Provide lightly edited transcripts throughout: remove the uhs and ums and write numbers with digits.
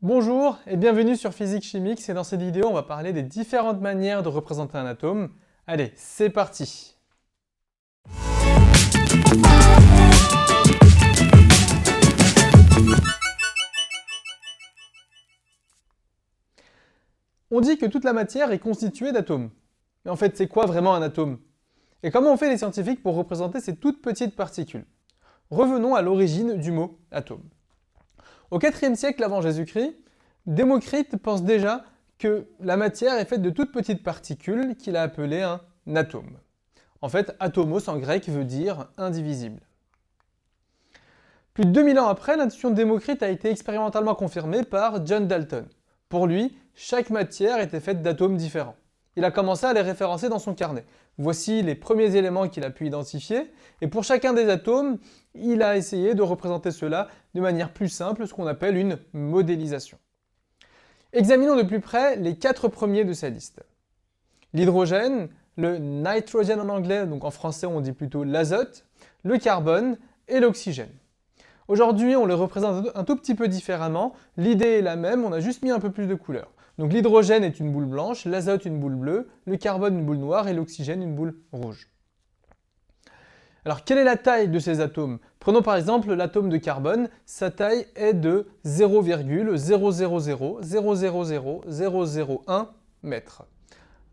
Bonjour et bienvenue sur Physique Chimique, et dans cette vidéo on va parler des différentes manières de représenter un atome. Allez, c'est parti! On dit que toute la matière est constituée d'atomes. Mais en fait, c'est quoi vraiment un atome? Et comment ont fait les scientifiques pour représenter ces toutes petites particules? Revenons à l'origine du mot atome. Au IVe siècle avant Jésus-Christ, Démocrite pense déjà que la matière est faite de toutes petites particules qu'il a appelées un atome. En fait, atomos en grec veut dire indivisible. Plus de 2000 ans après, l'intuition de Démocrite a été expérimentalement confirmée par John Dalton. Pour lui, chaque matière était faite d'atomes différents. Il a commencé à les référencer dans son carnet. Voici les premiers éléments qu'il a pu identifier, et pour chacun des atomes, il a essayé de représenter cela de manière plus simple, ce qu'on appelle une modélisation. Examinons de plus près les 4 premiers de sa liste. L'hydrogène, le nitrogen en anglais, donc en français on dit plutôt l'azote, le carbone et l'oxygène. Aujourd'hui, on les représente un tout petit peu différemment. L'idée est la même, on a juste mis un peu plus de couleurs. Donc l'hydrogène est une boule blanche, l'azote une boule bleue, le carbone une boule noire et l'oxygène une boule rouge. Alors, quelle est la taille de ces atomes? Prenons par exemple l'atome de carbone, sa taille est de 0,00000001 mètres.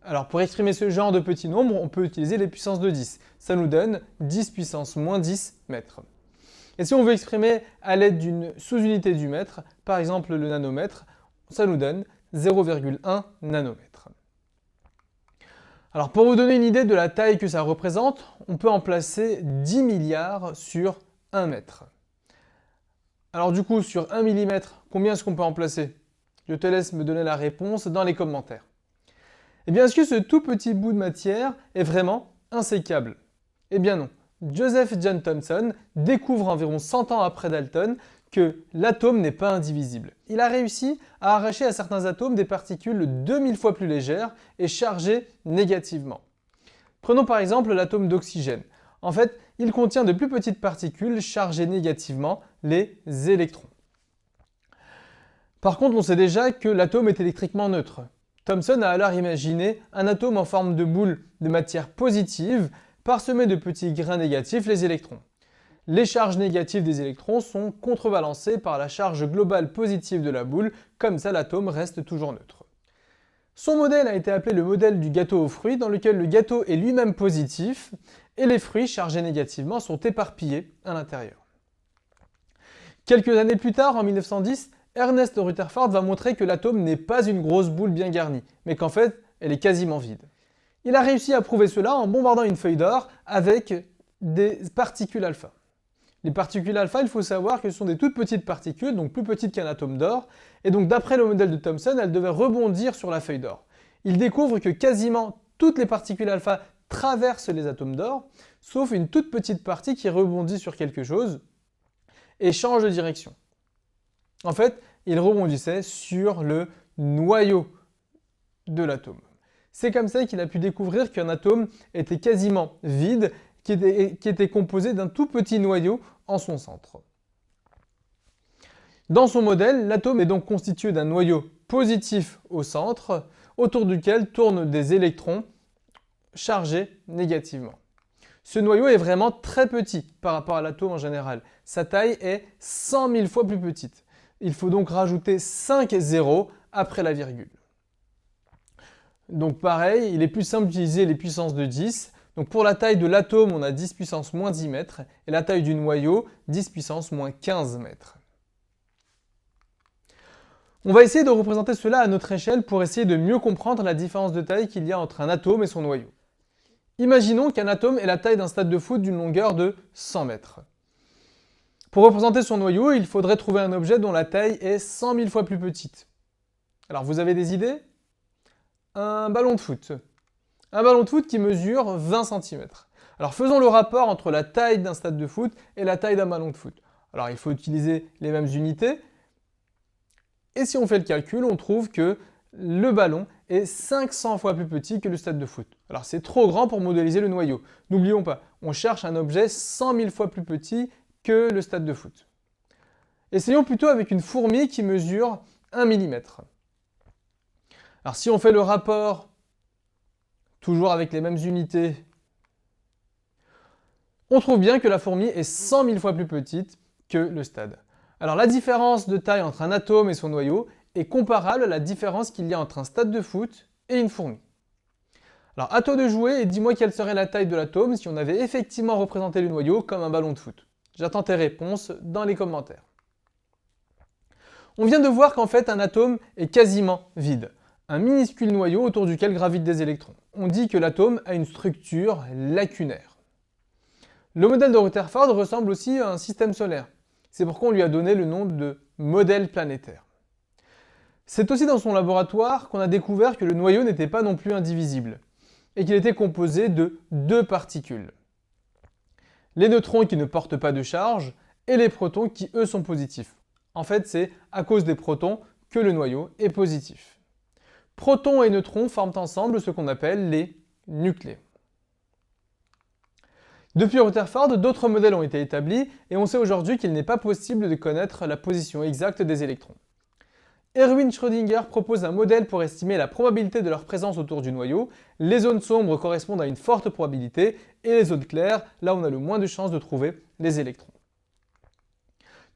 Alors, pour exprimer ce genre de petits nombres, on peut utiliser les puissances de 10. Ça nous donne 10 puissance moins 10 mètres. Et si on veut exprimer à l'aide d'une sous-unité du mètre, par exemple le nanomètre, ça nous donne 0,1 nanomètre. Alors pour vous donner une idée de la taille que ça représente, on peut en placer 10 milliards sur 1 mètre. Alors du coup, sur 1 millimètre, combien est-ce qu'on peut en placer? Je te laisse me donner la réponse dans les commentaires. Eh bien, est-ce que ce tout petit bout de matière est vraiment insécable? Eh bien non. Joseph John Thomson découvre environ 100 ans après Dalton que l'atome n'est pas indivisible. Il a réussi à arracher à certains atomes des particules 2000 fois plus légères et chargées négativement. Prenons par exemple l'atome d'oxygène. En fait, il contient de plus petites particules chargées négativement, les électrons. Par contre, on sait déjà que l'atome est électriquement neutre. Thomson a alors imaginé un atome en forme de boule de matière positive parsemé de petits grains négatifs, les électrons. Les charges négatives des électrons sont contrebalancées par la charge globale positive de la boule, comme ça l'atome reste toujours neutre. Son modèle a été appelé le modèle du gâteau aux fruits, dans lequel le gâteau est lui-même positif et les fruits chargés négativement sont éparpillés à l'intérieur. Quelques années plus tard, en 1910, Ernest Rutherford va montrer que l'atome n'est pas une grosse boule bien garnie, mais qu'en fait, elle est quasiment vide. Il a réussi à prouver cela en bombardant une feuille d'or avec des particules alpha. Les particules alpha, il faut savoir que ce sont des toutes petites particules, donc plus petites qu'un atome d'or, et donc d'après le modèle de Thomson, elles devaient rebondir sur la feuille d'or. Il découvre que quasiment toutes les particules alpha traversent les atomes d'or, sauf une toute petite partie qui rebondit sur quelque chose et change de direction. En fait, il rebondissait sur le noyau de l'atome. C'est comme ça qu'il a pu découvrir qu'un atome était quasiment vide, qui était composé d'un tout petit noyau en son centre. Dans son modèle, l'atome est donc constitué d'un noyau positif au centre, autour duquel tournent des électrons chargés négativement. Ce noyau est vraiment très petit par rapport à l'atome en général. Sa taille est 100 000 fois plus petite. Il faut donc rajouter 5 zéros après la virgule. Donc pareil, il est plus simple d'utiliser les puissances de 10. Donc pour la taille de l'atome, on a 10 puissance moins 10 mètres, et la taille du noyau, 10 puissance moins 15 mètres. On va essayer de représenter cela à notre échelle pour essayer de mieux comprendre la différence de taille qu'il y a entre un atome et son noyau. Imaginons qu'un atome ait la taille d'un stade de foot d'une longueur de 100 mètres. Pour représenter son noyau, il faudrait trouver un objet dont la taille est 100 000 fois plus petite. Alors vous avez des idées? Un ballon de foot. Un ballon de foot qui mesure 20 cm. Alors faisons le rapport entre la taille d'un stade de foot et la taille d'un ballon de foot. Alors il faut utiliser les mêmes unités. Et si on fait le calcul, on trouve que le ballon est 500 fois plus petit que le stade de foot. Alors c'est trop grand pour modéliser le noyau. N'oublions pas, on cherche un objet 100 000 fois plus petit que le stade de foot. Essayons plutôt avec une fourmi qui mesure 1 mm. Alors si on fait le rapport, toujours avec les mêmes unités, on trouve bien que la fourmi est 100 000 fois plus petite que le stade. Alors la différence de taille entre un atome et son noyau est comparable à la différence qu'il y a entre un stade de foot et une fourmi. Alors à toi de jouer et dis-moi quelle serait la taille de l'atome si on avait effectivement représenté le noyau comme un ballon de foot. J'attends tes réponses dans les commentaires. On vient de voir qu'en fait un atome est quasiment vide, un minuscule noyau autour duquel gravitent des électrons. On dit que l'atome a une structure lacunaire. Le modèle de Rutherford ressemble aussi à un système solaire. C'est pourquoi on lui a donné le nom de modèle planétaire. C'est aussi dans son laboratoire qu'on a découvert que le noyau n'était pas non plus indivisible, et qu'il était composé de deux particules. Les neutrons qui ne portent pas de charge, et les protons qui eux sont positifs. En fait, c'est à cause des protons que le noyau est positif. Protons et neutrons forment ensemble ce qu'on appelle les nucléons. Depuis Rutherford, d'autres modèles ont été établis et on sait aujourd'hui qu'il n'est pas possible de connaître la position exacte des électrons. Erwin Schrödinger propose un modèle pour estimer la probabilité de leur présence autour du noyau. Les zones sombres correspondent à une forte probabilité et les zones claires, là où on a le moins de chances de trouver les électrons.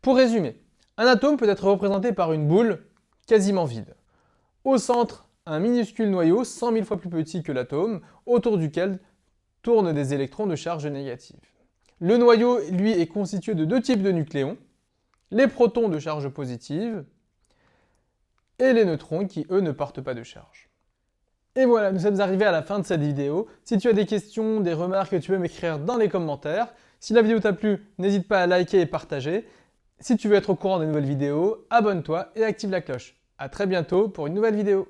Pour résumer, un atome peut être représenté par une boule quasiment vide. Au centre, un minuscule noyau 100 000 fois plus petit que l'atome, autour duquel tournent des électrons de charge négative. Le noyau, lui, est constitué de deux types de nucléons, les protons de charge positive et les neutrons qui, eux, ne portent pas de charge. Et voilà, nous sommes arrivés à la fin de cette vidéo. Si tu as des questions, des remarques, tu peux m'écrire dans les commentaires. Si la vidéo t'a plu, n'hésite pas à liker et partager. Si tu veux être au courant des nouvelles vidéos, abonne-toi et active la cloche. A très bientôt pour une nouvelle vidéo.